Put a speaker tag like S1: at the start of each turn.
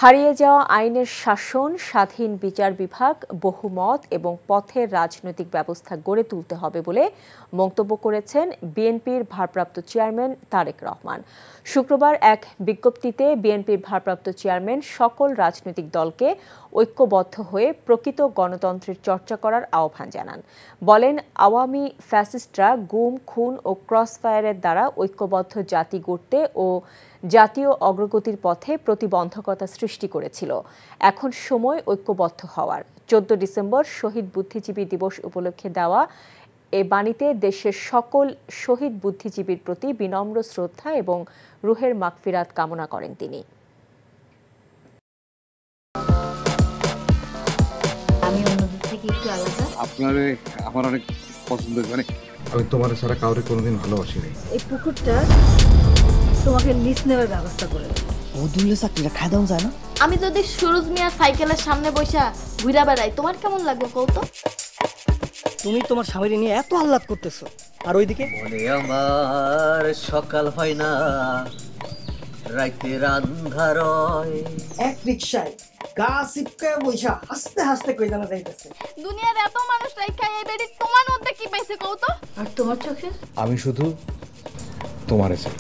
S1: হারিয়ে যাওয়া আইনের শাসন, স্বাধীন বিচার বিভাগ, বহুমত এবং পথের রাজনৈতিক ব্যবস্থা গড়ে তুলতে হবে বলে মন্তব্য করেছেন বিএনপির ভারপ্রাপ্ত চেয়ারম্যান তারেক রহমান। শুক্রবার এক বিজ্ঞপ্তিতে বিএনপির ভারপ্রাপ্ত চেয়ারম্যান সকল রাজনৈতিক দলকে ঐক্যবদ্ধ হয়ে প্রকৃত গণতন্ত্রের চর্চা করার আহ্বান জানান। বলেন, আওয়ামী ফ্যাসিস্টরা গুম, খুন ও ক্রসফায়ারের দ্বারা ঐক্যবদ্ধ জাতি গড়তে ও জাতীয় অগ্রগতির পথে প্রতিবন্ধকতা সৃষ্টি করেছিল। এখন সময় ঐক্যবদ্ধ হওয়ার। 14 ডিসেম্বর শহীদ বুদ্ধিজীবী দিবস উপলক্ষে দেওয়া এ বাণীতে দেশের সকল শহীদ বুদ্ধিজীবীর প্রতি বিনম্র শ্রদ্ধা এবং রুহের মাগফিরাত কামনা করেন তিনি।
S2: আমি অন্যদের থেকে একটু আলাদা।
S3: আমার অনেক পছন্দ, মানে আমি তোমার ছাড়া কাউরে কোনোদিন ভালোবাসিনি।
S2: এই পুকুরটা তোমাকে লিজ নেওয়ার ব্যবস্থা করে
S4: বদুল্লে চাকরিটা খাই দাও যায় না।
S5: আমি যদি সুরজ মিয়া সাইকেলের সামনে বসা ঘুরা বেড়াই, তোমার কেমন লাগবে কৌতো?
S4: তুমি তোমার স্বামীর নিয়ে এত আহ্লাদ করতেছো, আর ওইদিকে
S6: মনে আমার সকাল হয় না, রাইতের আন্ধার
S4: এক রিকশায় গা চিপকে বইসা হাসতে হাসতে কই জানা যাইতেছে।
S5: দুনিয়ার এত মানুষ রাইখা এই বেডি তোমার মধ্যে কি পাইছে কৌতো? আর তোমার চোখে
S3: আমি শুধু তোমারে চাই।